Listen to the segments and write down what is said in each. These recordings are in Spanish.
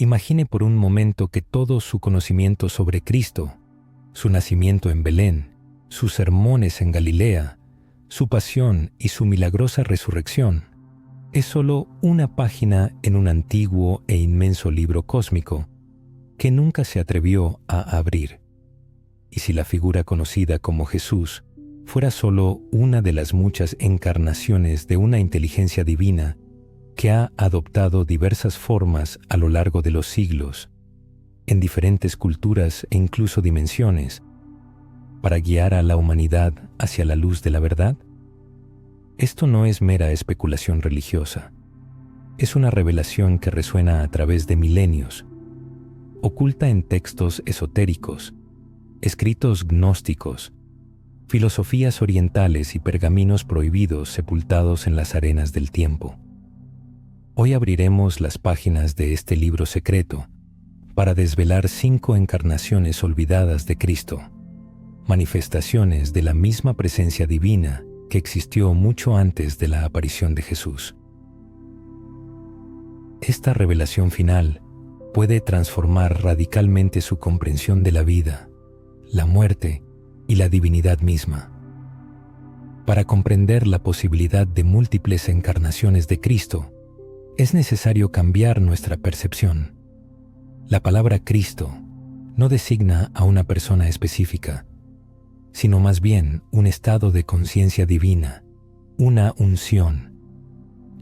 Imagine por un momento que todo su conocimiento sobre Cristo, su nacimiento en Belén, sus sermones en Galilea, su pasión y su milagrosa resurrección, es solo una página en un antiguo e inmenso libro cósmico que nunca se atrevió a abrir. Y si la figura conocida como Jesús fuera solo una de las muchas encarnaciones de una inteligencia divina que ha adoptado diversas formas a lo largo de los siglos, en diferentes culturas e incluso dimensiones, para guiar a la humanidad hacia la luz de la verdad? Esto no es mera especulación religiosa. Es una revelación que resuena a través de milenios, oculta en textos esotéricos, escritos gnósticos, filosofías orientales y pergaminos prohibidos sepultados en las arenas del tiempo. Hoy abriremos las páginas de este libro secreto para desvelar 5 encarnaciones olvidadas de Cristo, manifestaciones de la misma presencia divina que existió mucho antes de la aparición de Jesús. Esta revelación final puede transformar radicalmente su comprensión de la vida, la muerte y la divinidad misma. Para comprender la posibilidad de múltiples encarnaciones de Cristo, es necesario cambiar nuestra percepción. La palabra Cristo no designa a una persona específica, sino más bien un estado de conciencia divina, una unción.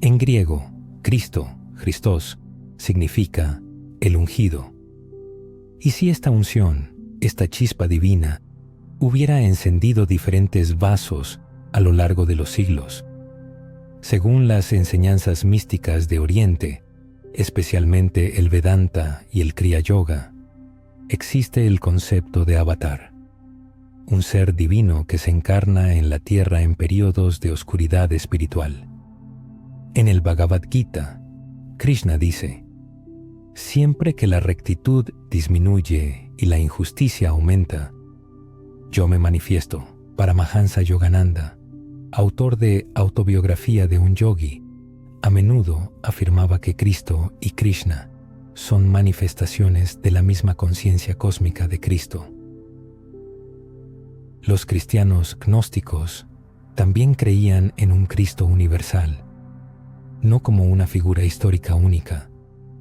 En griego, Cristo, Christos, significa el ungido. Y si esta unción, esta chispa divina, hubiera encendido diferentes vasos a lo largo de los siglos, según las enseñanzas místicas de Oriente, especialmente el Vedanta y el Kriya Yoga, existe el concepto de avatar, un ser divino que se encarna en la tierra en períodos de oscuridad espiritual. En el Bhagavad Gita, Krishna dice: siempre que la rectitud disminuye y la injusticia aumenta, yo me manifiesto. Paramahansa Yogananda, autor de Autobiografía de un Yogi, a menudo afirmaba que Cristo y Krishna son manifestaciones de la misma conciencia cósmica de Cristo. Los cristianos gnósticos también creían en un Cristo universal, no como una figura histórica única,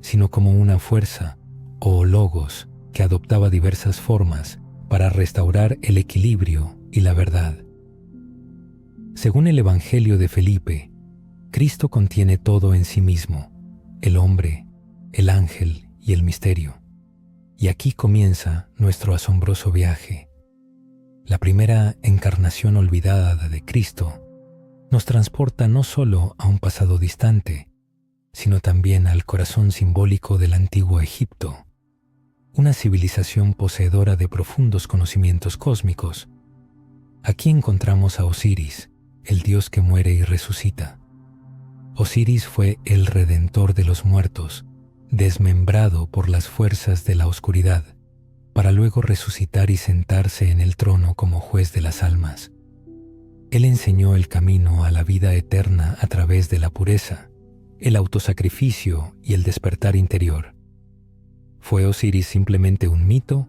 sino como una fuerza o logos que adoptaba diversas formas para restaurar el equilibrio y la verdad. Según el Evangelio de Felipe, Cristo contiene todo en sí mismo, el hombre, el ángel y el misterio. Y aquí comienza nuestro asombroso viaje. La primera encarnación olvidada de Cristo nos transporta no solo a un pasado distante, sino también al corazón simbólico del antiguo Egipto, una civilización poseedora de profundos conocimientos cósmicos. Aquí encontramos a Osiris, el dios que muere y resucita. Osiris fue el redentor de los muertos, desmembrado por las fuerzas de la oscuridad, para luego resucitar y sentarse en el trono como juez de las almas. Él enseñó el camino a la vida eterna a través de la pureza, el autosacrificio y el despertar interior. ¿Fue Osiris simplemente un mito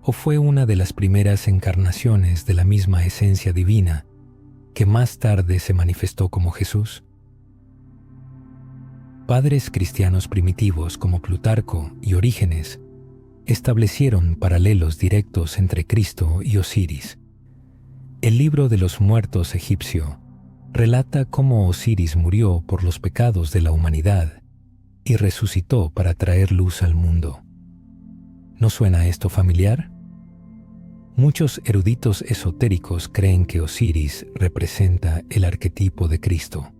o fue una de las primeras encarnaciones de la misma esencia divina que más tarde se manifestó como Jesús? Padres cristianos primitivos como Plutarco y Orígenes establecieron paralelos directos entre Cristo y Osiris. El libro de los muertos egipcio relata cómo Osiris murió por los pecados de la humanidad y resucitó para traer luz al mundo. ¿No suena esto familiar? Muchos eruditos esotéricos creen que Osiris representa el arquetipo de Cristo,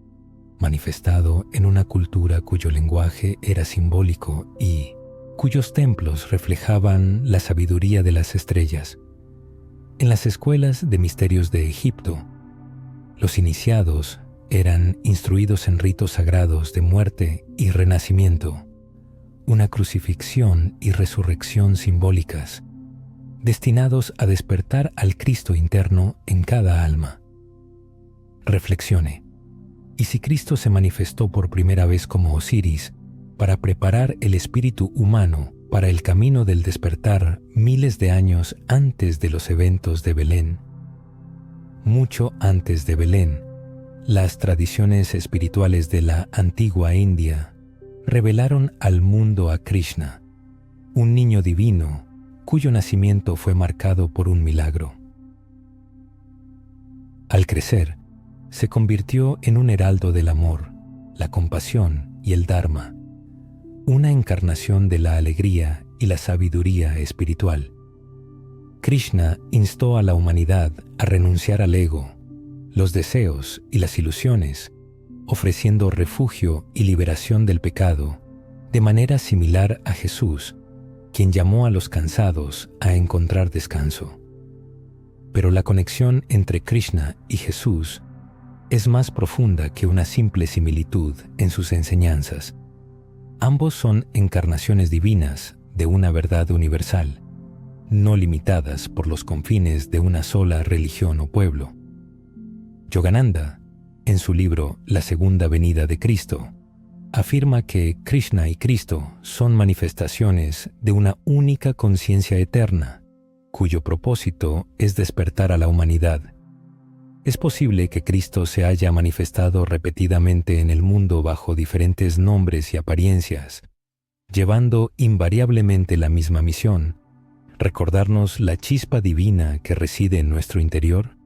manifestado en una cultura cuyo lenguaje era simbólico y cuyos templos reflejaban la sabiduría de las estrellas. En las escuelas de misterios de Egipto, los iniciados eran instruidos en ritos sagrados de muerte y renacimiento, una crucifixión y resurrección simbólicas, destinados a despertar al Cristo interno en cada alma. Reflexione. ¿Y si Cristo se manifestó por primera vez como Osiris, para preparar el espíritu humano para el camino del despertar miles de años antes de los eventos de Belén. Mucho antes de Belén, las tradiciones espirituales de la antigua India revelaron al mundo a Krishna, un niño divino cuyo nacimiento fue marcado por un milagro. Al crecer, se convirtió en un heraldo del amor, la compasión y el Dharma, una encarnación de la alegría y la sabiduría espiritual. Krishna instó a la humanidad a renunciar al ego, los deseos y las ilusiones, ofreciendo refugio y liberación del pecado, de manera similar a Jesús, quien llamó a los cansados a encontrar descanso. Pero la conexión entre Krishna y Jesús es más profunda que una simple similitud en sus enseñanzas. Ambos son encarnaciones divinas de una verdad universal, no limitadas por los confines de una sola religión o pueblo. Yogananda, en su libro La Segunda Venida de Cristo, afirma que Krishna y Cristo son manifestaciones de una única conciencia eterna, cuyo propósito es despertar a la humanidad. Es posible que Cristo se haya manifestado repetidamente en el mundo bajo diferentes nombres y apariencias, llevando invariablemente la misma misión: recordarnos la chispa divina que reside en nuestro interior.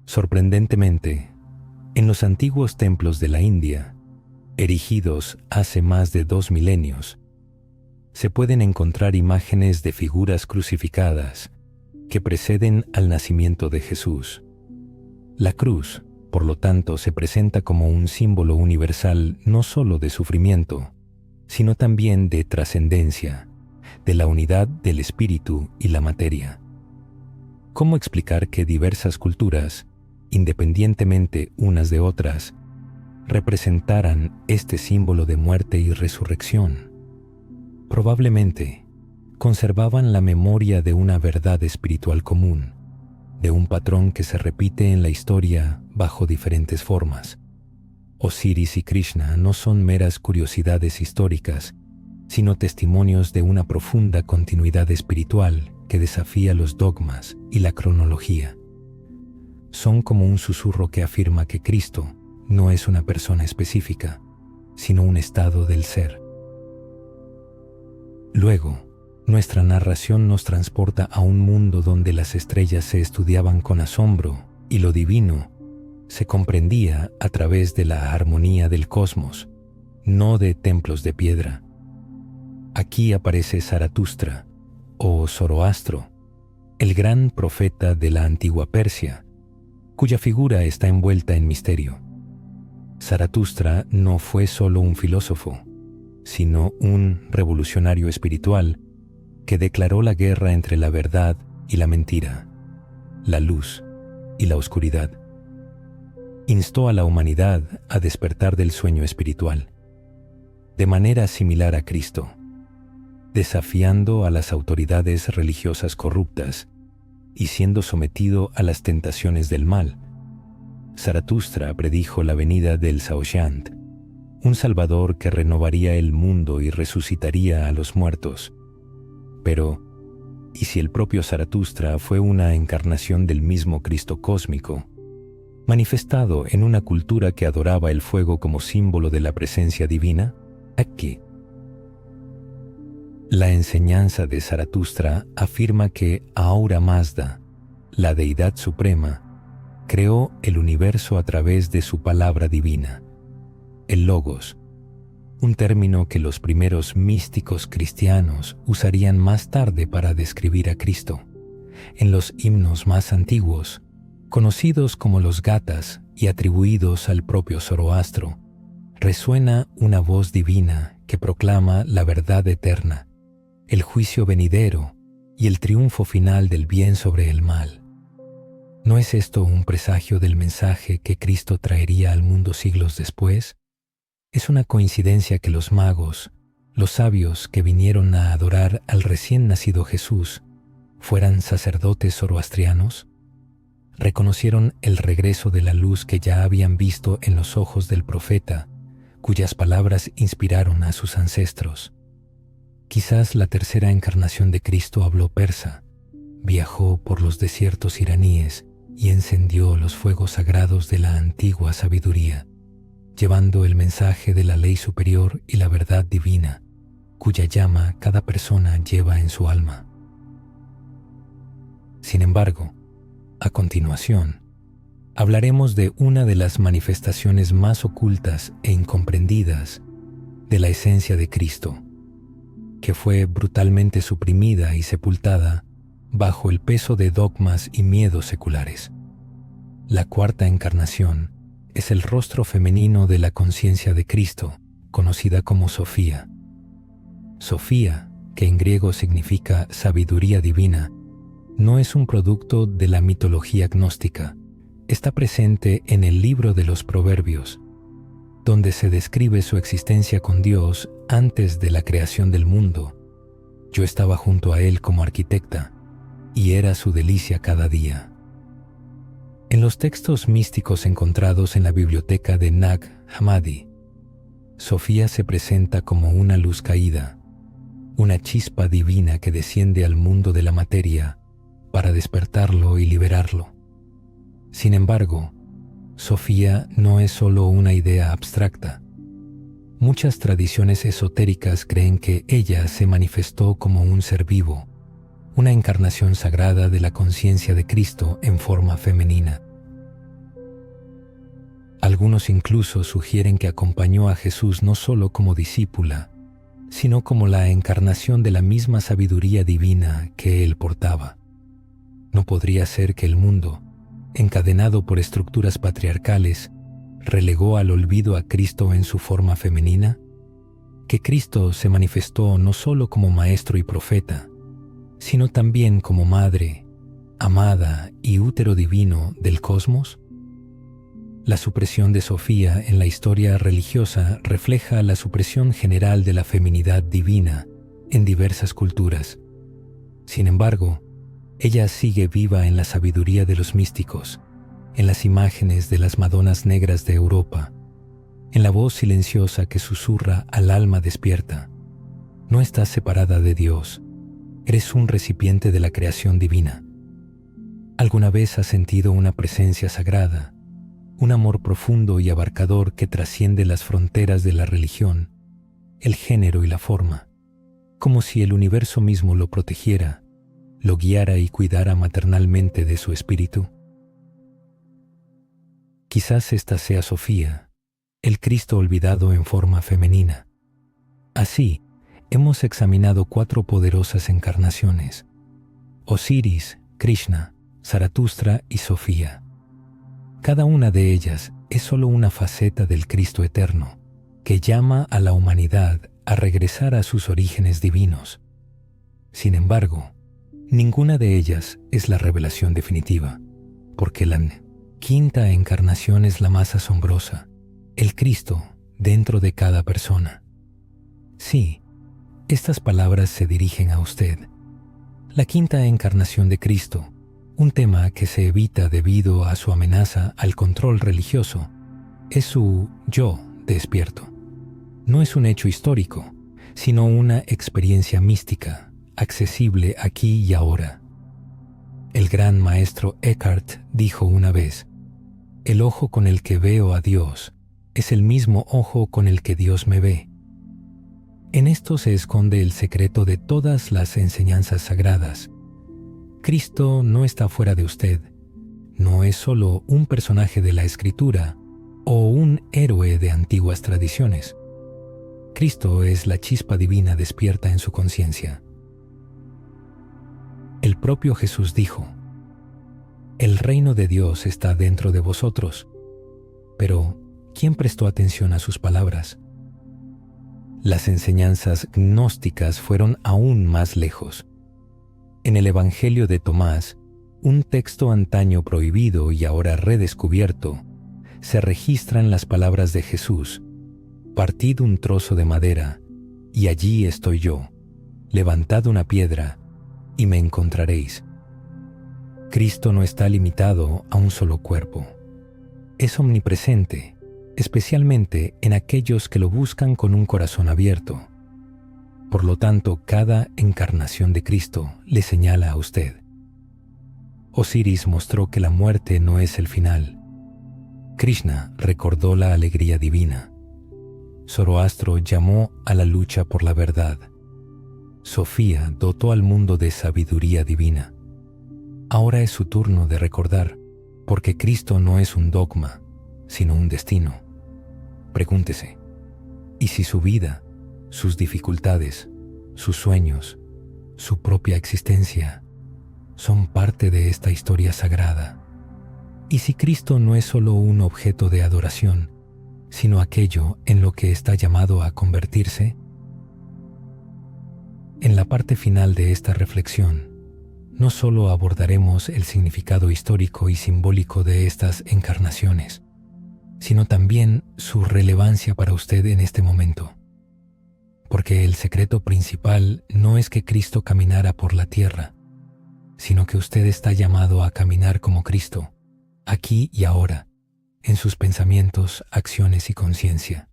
Sorprendentemente, en los antiguos templos de la India, erigidos hace más de 2 milenios, se pueden encontrar imágenes de figuras crucificadas que preceden al nacimiento de Jesús. La cruz, por lo tanto, se presenta como un símbolo universal no solo de sufrimiento, sino también de trascendencia, de la unidad del espíritu y la materia. ¿Cómo explicar que diversas culturas, independientemente unas de otras, representaran este símbolo de muerte y resurrección? Probablemente conservaban la memoria de una verdad espiritual común, de un patrón que se repite en la historia bajo diferentes formas. Osiris y Krishna no son meras curiosidades históricas, sino testimonios de una profunda continuidad espiritual que desafía los dogmas y la cronología. Son como un susurro que afirma que Cristo no es una persona específica, sino un estado del ser. Luego, nuestra narración nos transporta a un mundo donde las estrellas se estudiaban con asombro y lo divino se comprendía a través de la armonía del cosmos, no de templos de piedra. Aquí aparece Zaratustra, o Zoroastro, el gran profeta de la antigua Persia, cuya figura está envuelta en misterio. Zaratustra no fue solo un filósofo, sino un revolucionario espiritual que declaró la guerra entre la verdad y la mentira, la luz y la oscuridad. Instó a la humanidad a despertar del sueño espiritual, de manera similar a Cristo, desafiando a las autoridades religiosas corruptas y siendo sometido a las tentaciones del mal. Zaratustra predijo la venida del Saoshyant, un salvador que renovaría el mundo y resucitaría a los muertos. Pero, ¿y si el propio Zaratustra fue una encarnación del mismo Cristo cósmico, manifestado en una cultura que adoraba el fuego como símbolo de la presencia divina? Aquí, la enseñanza de Zaratustra afirma que Ahura Mazda, la deidad suprema, creó el universo a través de su palabra divina, el Logos, un término que los primeros místicos cristianos usarían más tarde para describir a Cristo. En los himnos más antiguos, conocidos como los Gathas y atribuidos al propio Zoroastro, resuena una voz divina que proclama la verdad eterna, el juicio venidero y el triunfo final del bien sobre el mal. ¿No es esto un presagio del mensaje que Cristo traería al mundo siglos después? ¿Es una coincidencia que los magos, los sabios que vinieron a adorar al recién nacido Jesús, fueran sacerdotes zoroastrianos? ¿Reconocieron el regreso de la luz que ya habían visto en los ojos del profeta cuyas palabras inspiraron a sus ancestros. Quizás la tercera encarnación de Cristo habló persa, viajó por los desiertos iraníes y encendió los fuegos sagrados de la antigua sabiduría, llevando el mensaje de la ley superior y la verdad divina, cuya llama cada persona lleva en su alma. Sin embargo, a continuación, hablaremos de una de las manifestaciones más ocultas e incomprendidas de la esencia de Cristo, que fue brutalmente suprimida y sepultada bajo el peso de dogmas y miedos seculares. La cuarta encarnación es el rostro femenino de la conciencia de Cristo, conocida como Sofía. Sofía, que en griego significa sabiduría divina, no es un producto de la mitología gnóstica. Está presente en el libro de los Proverbios, donde se describe su existencia con Dios antes de la creación del mundo. Yo estaba junto a él como arquitecta, y era su delicia cada día. En los textos místicos encontrados en la biblioteca de Nag Hammadi, Sofía se presenta como una luz caída, una chispa divina que desciende al mundo de la materia para despertarlo y liberarlo. Sin embargo, Sofía no es solo una idea abstracta. Muchas tradiciones esotéricas creen que ella se manifestó como un ser vivo, una encarnación sagrada de la conciencia de Cristo en forma femenina. Algunos incluso sugieren que acompañó a Jesús no solo como discípula, sino como la encarnación de la misma sabiduría divina que él portaba. ¿No podría ser que el mundo, encadenado por estructuras patriarcales, relegó al olvido a Cristo en su forma femenina? Que Cristo se manifestó no solo como maestro y profeta, sino también como madre, amada y útero divino del cosmos. La supresión de Sofía en la historia religiosa refleja la supresión general de la feminidad divina en diversas culturas. Sin embargo, ella sigue viva en la sabiduría de los místicos, en las imágenes de las Madonas negras de Europa, en la voz silenciosa que susurra al alma despierta. No estás separada de Dios, eres un recipiente de la creación divina. ¿Alguna vez has sentido una presencia sagrada, un amor profundo y abarcador que trasciende las fronteras de la religión, el género y la forma, como si el universo mismo lo protegiera, lo guiara y cuidara maternalmente de su espíritu? Quizás esta sea Sofía, el Cristo olvidado en forma femenina. Así, hemos examinado 4 poderosas encarnaciones: Osiris, Krishna, Zaratustra y Sofía. Cada una de ellas es solo una faceta del Cristo eterno, que llama a la humanidad a regresar a sus orígenes divinos. Sin embargo, ninguna de ellas es la revelación definitiva, porque la quinta encarnación es la más asombrosa, el Cristo dentro de cada persona. Sí, estas palabras se dirigen a usted. La quinta encarnación de Cristo, un tema que se evita debido a su amenaza al control religioso, es su yo despierto. No es un hecho histórico, sino una experiencia mística, accesible aquí y ahora. El gran maestro Eckhart dijo una vez: «El ojo con el que veo a Dios es el mismo ojo con el que Dios me ve». En esto se esconde el secreto de todas las enseñanzas sagradas. Cristo no está fuera de usted, no es solo un personaje de la Escritura o un héroe de antiguas tradiciones. Cristo es la chispa divina despierta en su conciencia. El propio Jesús dijo: «El reino de Dios está dentro de vosotros». Pero, ¿quién prestó atención a sus palabras? Las enseñanzas gnósticas fueron aún más lejos. En el Evangelio de Tomás, un texto antaño prohibido y ahora redescubierto, se registran las palabras de Jesús: «Partid un trozo de madera, y allí estoy yo. Levantad una piedra, y me encontraréis». Cristo no está limitado a un solo cuerpo. Es omnipresente, especialmente en aquellos que lo buscan con un corazón abierto. Por lo tanto, cada encarnación de Cristo le señala a usted. Osiris mostró que la muerte no es el final. Krishna recordó la alegría divina. Zoroastro llamó a la lucha por la verdad. Sofía dotó al mundo de sabiduría divina. Ahora es su turno de recordar, porque Cristo no es un dogma, sino un destino. Pregúntese, ¿y si su vida, sus dificultades, sus sueños, su propia existencia son parte de esta historia sagrada? ¿Y si Cristo no es solo un objeto de adoración, sino aquello en lo que está llamado a convertirse? En la parte final de esta reflexión, no solo abordaremos el significado histórico y simbólico de estas encarnaciones, sino también su relevancia para usted en este momento. Porque el secreto principal no es que Cristo caminara por la tierra, sino que usted está llamado a caminar como Cristo, aquí y ahora, en sus pensamientos, acciones y conciencia.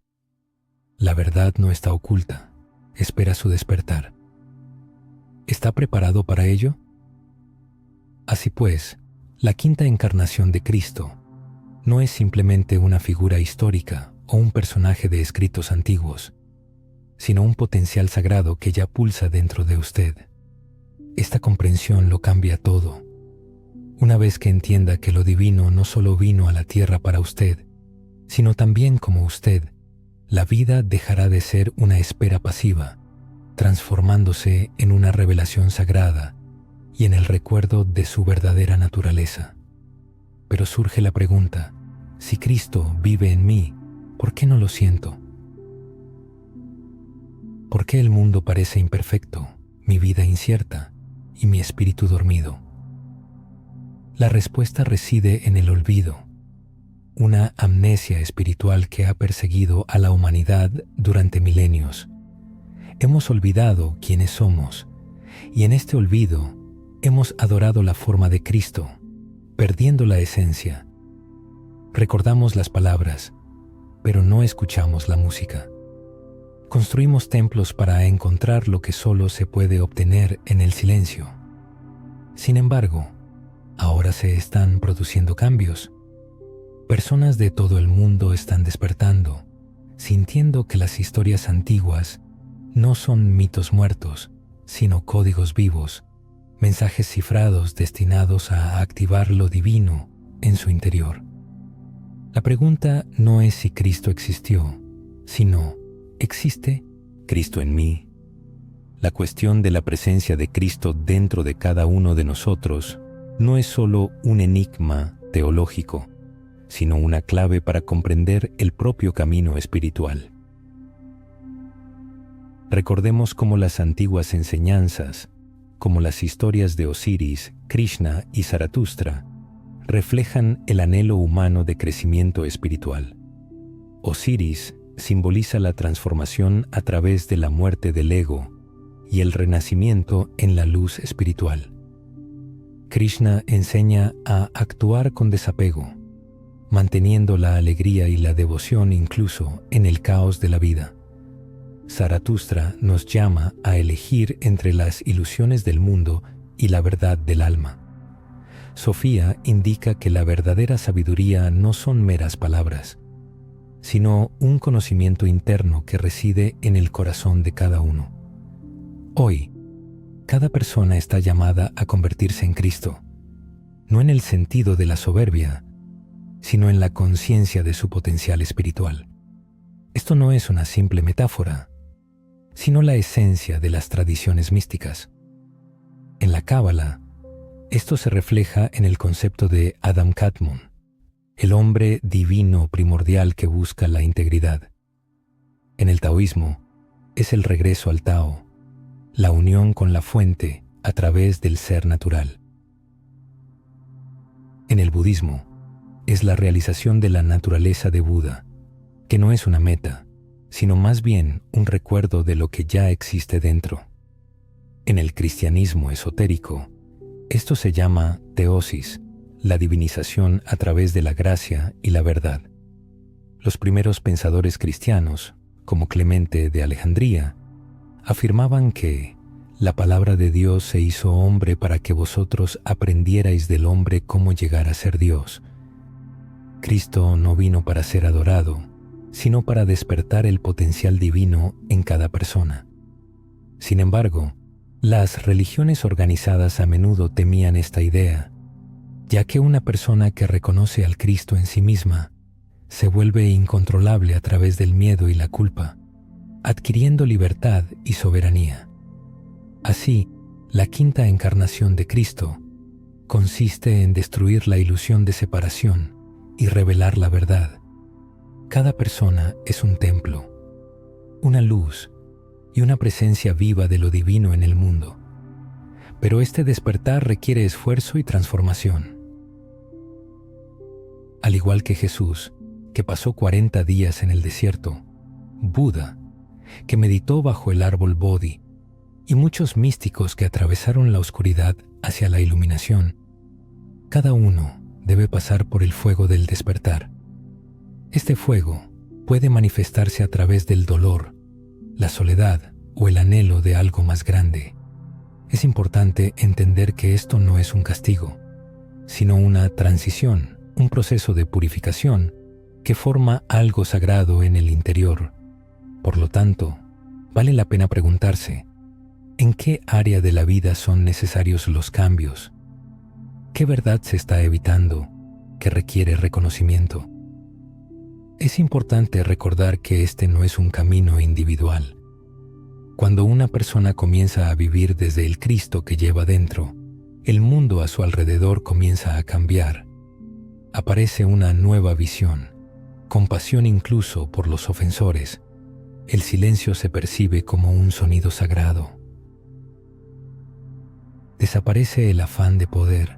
La verdad no está oculta, espera su despertar. ¿Está preparado para ello? Así pues, la quinta encarnación de Cristo no es simplemente una figura histórica o un personaje de escritos antiguos, sino un potencial sagrado que ya pulsa dentro de usted. Esta comprensión lo cambia todo. Una vez que entienda que lo divino no solo vino a la tierra para usted, sino también como usted, la vida dejará de ser una espera pasiva, transformándose en una revelación sagrada y en el recuerdo de su verdadera naturaleza. Pero surge la pregunta, si Cristo vive en mí, ¿por qué no lo siento? ¿Por qué el mundo parece imperfecto, mi vida incierta y mi espíritu dormido? La respuesta reside en el olvido, una amnesia espiritual que ha perseguido a la humanidad durante milenios. Hemos olvidado quiénes somos, y en este olvido hemos adorado la forma de Cristo, perdiendo la esencia. Recordamos las palabras, pero no escuchamos la música. Construimos templos para encontrar lo que solo se puede obtener en el silencio. Sin embargo, ahora se están produciendo cambios. Personas de todo el mundo están despertando, sintiendo que las historias antiguas no son mitos muertos, sino códigos vivos, mensajes cifrados destinados a activar lo divino en su interior. La pregunta no es si Cristo existió, sino, ¿existe Cristo en mí? La cuestión de la presencia de Cristo dentro de cada uno de nosotros no es solo un enigma teológico, sino una clave para comprender el propio camino espiritual. Recordemos cómo las antiguas enseñanzas, como las historias de Osiris, Krishna y Zaratustra, reflejan el anhelo humano de crecimiento espiritual. Osiris simboliza la transformación a través de la muerte del ego y el renacimiento en la luz espiritual. Krishna enseña a actuar con desapego, manteniendo la alegría y la devoción incluso en el caos de la vida. Zaratustra nos llama a elegir entre las ilusiones del mundo y la verdad del alma. Sofía indica que la verdadera sabiduría no son meras palabras, sino un conocimiento interno que reside en el corazón de cada uno. Hoy, cada persona está llamada a convertirse en Cristo, no en el sentido de la soberbia, sino en la conciencia de su potencial espiritual. Esto no es una simple metáfora, sino la esencia de las tradiciones místicas. En la Cábala, esto se refleja en el concepto de Adam Kadmon, el hombre divino primordial que busca la integridad. En el taoísmo, es el regreso al Tao, la unión con la fuente a través del ser natural. En el budismo, es la realización de la naturaleza de Buda, que no es una meta, sino más bien un recuerdo de lo que ya existe dentro. En el cristianismo esotérico, esto se llama teosis, la divinización a través de la gracia y la verdad. Los primeros pensadores cristianos, como Clemente de Alejandría, afirmaban que la palabra de Dios se hizo hombre para que vosotros aprendierais del hombre cómo llegar a ser Dios. Cristo no vino para ser adorado, sino para despertar el potencial divino en cada persona. Sin embargo, las religiones organizadas a menudo temían esta idea, ya que una persona que reconoce al Cristo en sí misma se vuelve incontrolable a través del miedo y la culpa, adquiriendo libertad y soberanía. Así, la quinta encarnación de Cristo consiste en destruir la ilusión de separación y revelar la verdad. Cada persona es un templo, una luz y una presencia viva de lo divino en el mundo. Pero este despertar requiere esfuerzo y transformación. Al igual que Jesús, que pasó 40 días en el desierto, Buda, que meditó bajo el árbol Bodhi, y muchos místicos que atravesaron la oscuridad hacia la iluminación, cada uno debe pasar por el fuego del despertar. Este fuego puede manifestarse a través del dolor, la soledad o el anhelo de algo más grande. Es importante entender que esto no es un castigo, sino una transición, un proceso de purificación que forma algo sagrado en el interior. Por lo tanto, vale la pena preguntarse, ¿en qué área de la vida son necesarios los cambios? ¿Qué verdad se está evitando que requiere reconocimiento? Es importante recordar que este no es un camino individual. Cuando una persona comienza a vivir desde el Cristo que lleva dentro, el mundo a su alrededor comienza a cambiar. Aparece una nueva visión, compasión incluso por los ofensores. El silencio se percibe como un sonido sagrado. Desaparece el afán de poder,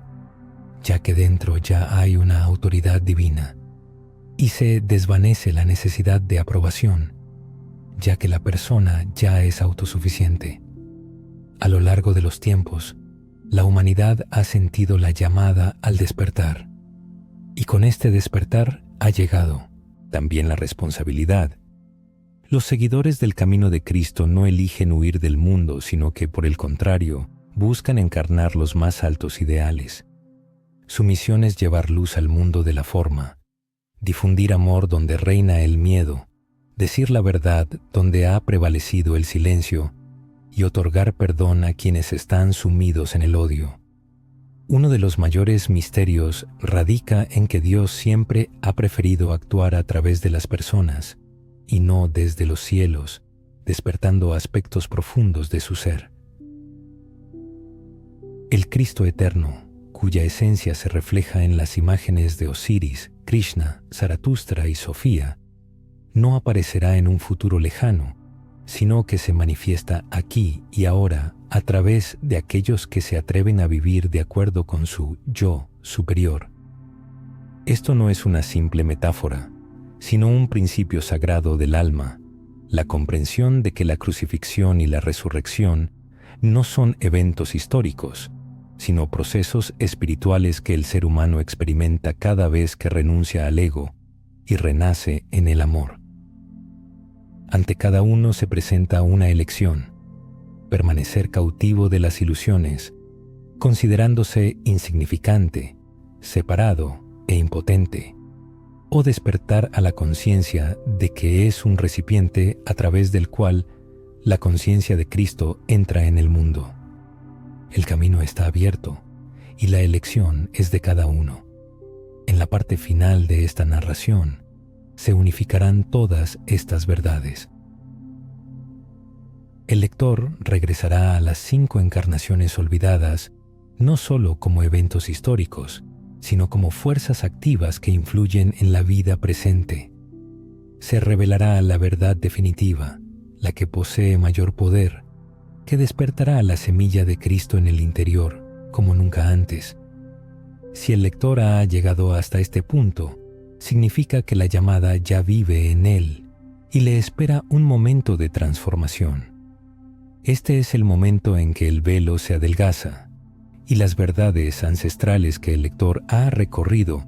ya que dentro ya hay una autoridad divina, y se desvanece la necesidad de aprobación, ya que la persona ya es autosuficiente. A lo largo de los tiempos, la humanidad ha sentido la llamada al despertar, y con este despertar ha llegado también la responsabilidad. Los seguidores del camino de Cristo no eligen huir del mundo, sino que, por el contrario, buscan encarnar los más altos ideales. Su misión es llevar luz al mundo de la forma, difundir amor donde reina el miedo, decir la verdad donde ha prevalecido el silencio y otorgar perdón a quienes están sumidos en el odio. Uno de los mayores misterios radica en que Dios siempre ha preferido actuar a través de las personas y no desde los cielos, despertando aspectos profundos de su ser. El Cristo eterno, cuya esencia se refleja en las imágenes de Osiris, Krishna, Zaratustra y Sofía, no aparecerá en un futuro lejano, sino que se manifiesta aquí y ahora a través de aquellos que se atreven a vivir de acuerdo con su yo superior. Esto no es una simple metáfora, sino un principio sagrado del alma, la comprensión de que la crucifixión y la resurrección no son eventos históricos, sino procesos espirituales que el ser humano experimenta cada vez que renuncia al ego y renace en el amor. Ante cada uno se presenta una elección: permanecer cautivo de las ilusiones, considerándose insignificante, separado e impotente, o despertar a la conciencia de que es un recipiente a través del cual la conciencia de Cristo entra en el mundo. El camino está abierto y la elección es de cada uno. En la parte final de esta narración se unificarán todas estas verdades. El lector regresará a las 5 encarnaciones olvidadas no solo como eventos históricos, sino como fuerzas activas que influyen en la vida presente. Se revelará la verdad definitiva, la que posee mayor poder, que despertará la semilla de Cristo en el interior, como nunca antes. Si el lector ha llegado hasta este punto, significa que la llamada ya vive en él y le espera un momento de transformación. Este es el momento en que el velo se adelgaza y las verdades ancestrales que el lector ha recorrido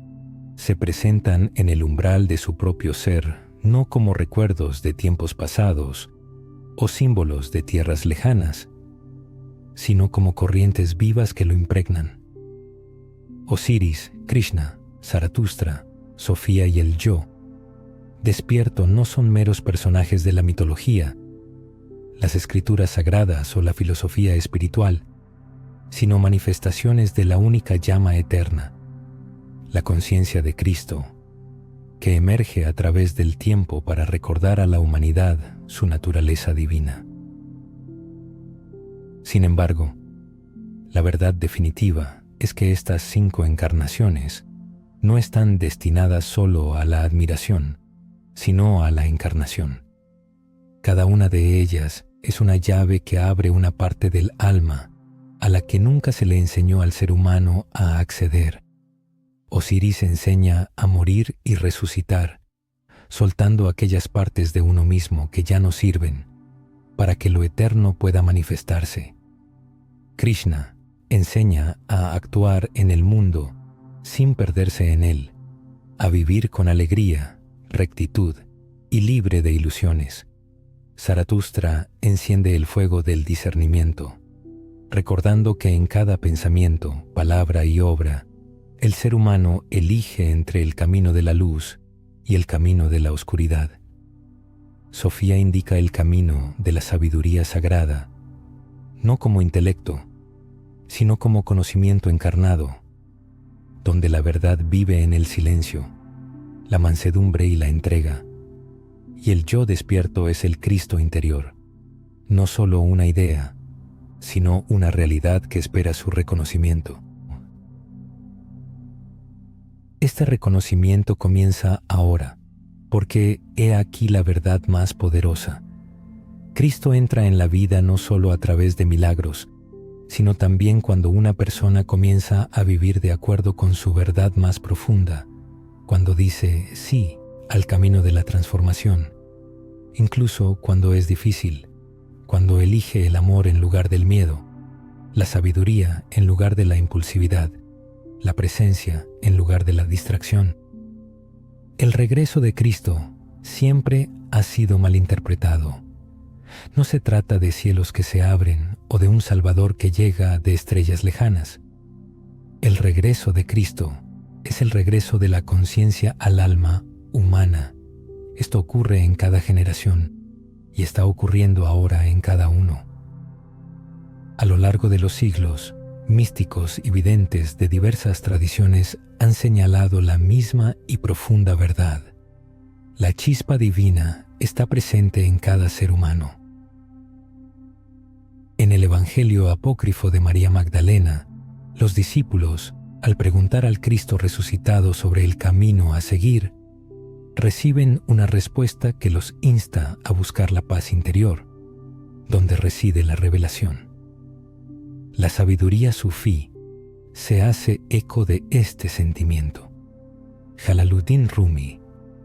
se presentan en el umbral de su propio ser no como recuerdos de tiempos pasados o símbolos de tierras lejanas, sino como corrientes vivas que lo impregnan. Osiris, Krishna, Zaratustra, Sofía y el Yo, despierto, no son meros personajes de la mitología, las escrituras sagradas o la filosofía espiritual, sino manifestaciones de la única llama eterna, la conciencia de Cristo, que emerge a través del tiempo para recordar a la humanidad su naturaleza divina. Sin embargo, la verdad definitiva es que estas 5 encarnaciones no están destinadas solo a la admiración, sino a la encarnación. Cada una de ellas es una llave que abre una parte del alma a la que nunca se le enseñó al ser humano a acceder. Osiris enseña a morir y resucitar, soltando aquellas partes de uno mismo que ya no sirven, para que lo eterno pueda manifestarse. Krishna enseña a actuar en el mundo sin perderse en él, a vivir con alegría, rectitud y libre de ilusiones. Zaratustra enciende el fuego del discernimiento, recordando que en cada pensamiento, palabra y obra, el ser humano elige entre el camino de la luz y el camino de la oscuridad. Sofía indica el camino de la sabiduría sagrada, no como intelecto, sino como conocimiento encarnado, donde la verdad vive en el silencio, la mansedumbre y la entrega, y el yo despierto es el Cristo interior, no solo una idea, sino una realidad que espera su reconocimiento. Este reconocimiento comienza ahora, porque he aquí la verdad más poderosa. Cristo entra en la vida no solo a través de milagros, sino también cuando una persona comienza a vivir de acuerdo con su verdad más profunda, cuando dice sí al camino de la transformación, incluso cuando es difícil, cuando elige el amor en lugar del miedo, la sabiduría en lugar de la impulsividad, la presencia en lugar de la distracción. El regreso de Cristo siempre ha sido malinterpretado. No se trata de cielos que se abren o de un Salvador que llega de estrellas lejanas. El regreso de Cristo es el regreso de la conciencia al alma humana. Esto ocurre en cada generación y está ocurriendo ahora en cada uno. A lo largo de los siglos, místicos y videntes de diversas tradiciones han señalado la misma y profunda verdad. La chispa divina está presente en cada ser humano. En el Evangelio apócrifo de María Magdalena, los discípulos, al preguntar al Cristo resucitado sobre el camino a seguir, reciben una respuesta que los insta a buscar la paz interior, donde reside la revelación. La sabiduría sufí se hace eco de este sentimiento. Jalaluddin Rumi,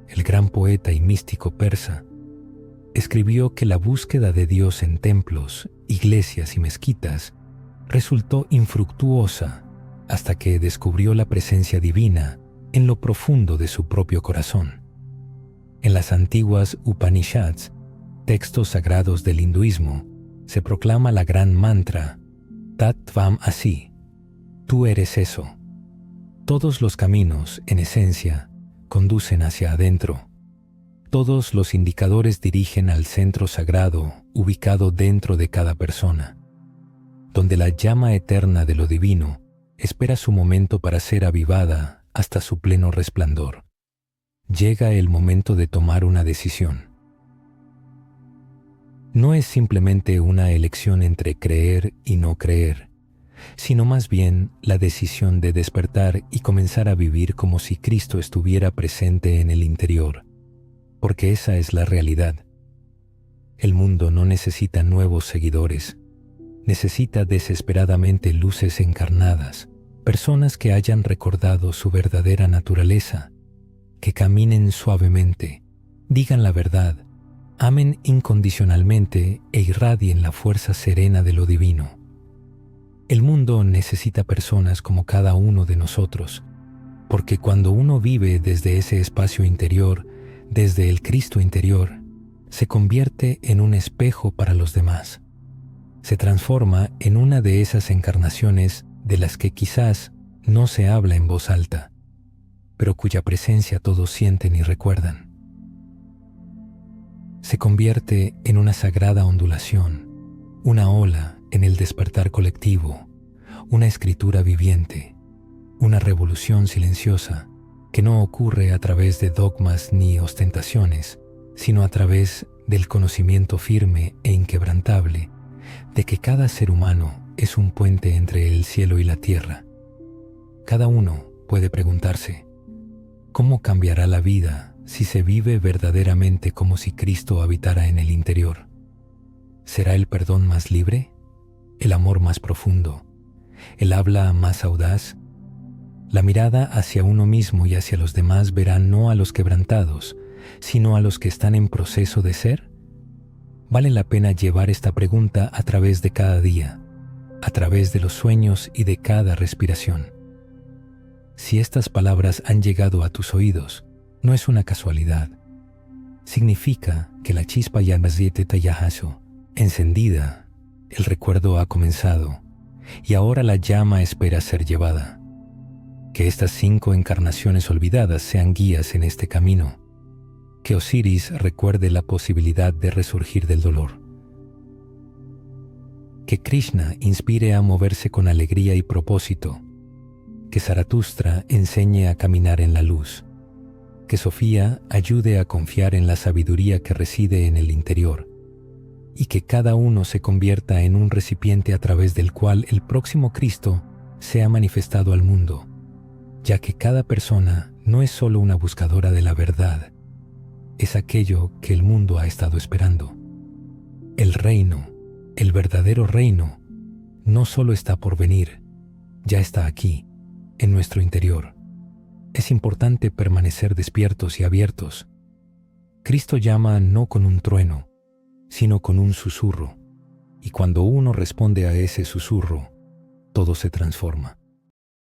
el gran poeta y místico persa, escribió que la búsqueda de Dios en templos, iglesias y mezquitas resultó infructuosa hasta que descubrió la presencia divina en lo profundo de su propio corazón. En las antiguas Upanishads, textos sagrados del hinduismo, se proclama la gran mantra Tat Tvam Asi, tú eres eso. Todos los caminos, en esencia, conducen hacia adentro. Todos los indicadores dirigen al centro sagrado ubicado dentro de cada persona, donde la llama eterna de lo divino espera su momento para ser avivada hasta su pleno resplandor. Llega el momento de tomar una decisión. No es simplemente una elección entre creer y no creer, sino más bien la decisión de despertar y comenzar a vivir como si Cristo estuviera presente en el interior, porque esa es la realidad. El mundo no necesita nuevos seguidores, necesita desesperadamente luces encarnadas, personas que hayan recordado su verdadera naturaleza, que caminen suavemente, digan la verdad, amen incondicionalmente e irradien la fuerza serena de lo divino. El mundo necesita personas como cada uno de nosotros, Porque cuando uno vive desde ese espacio interior, desde el Cristo interior, se convierte en un espejo para los demás. Se transforma en una de esas encarnaciones de las que quizás no se habla en voz alta, pero cuya presencia todos sienten y recuerdan. Se convierte en una sagrada ondulación, una ola en el despertar colectivo, una escritura viviente, una revolución silenciosa que no ocurre a través de dogmas ni ostentaciones, sino a través del conocimiento firme e inquebrantable de que cada ser humano es un puente entre el cielo y la tierra. Cada uno puede preguntarse, ¿cómo cambiará la vida si se vive verdaderamente como si Cristo habitara en el interior? ¿Será el perdón más libre? ¿El amor más profundo? ¿El habla más audaz? La mirada hacia uno mismo y hacia los demás verá no a los quebrantados, sino a los que están en proceso de ser. Vale la pena llevar esta pregunta a través de cada día, a través de los sueños y de cada respiración. Si estas palabras han llegado a tus oídos, no es una casualidad. Significa que la chispa Yahaso, encendida, el recuerdo ha comenzado, y ahora la llama espera ser llevada. Que estas 5 encarnaciones olvidadas sean guías en este camino. Que Osiris recuerde la posibilidad de resurgir del dolor. Que Krishna inspire a moverse con alegría y propósito. Que Zaratustra enseñe a caminar en la luz. Que Sofía ayude a confiar en la sabiduría que reside en el interior. Y que cada uno se convierta en un recipiente a través del cual el próximo Cristo sea manifestado al mundo, ya que cada persona no es solo una buscadora de la verdad, es aquello que el mundo ha estado esperando. El reino, el verdadero reino, no solo está por venir, ya está aquí, en nuestro interior. Es importante permanecer despiertos y abiertos. Cristo llama no con un trueno, sino con un susurro, y cuando uno responde a ese susurro, todo se transforma.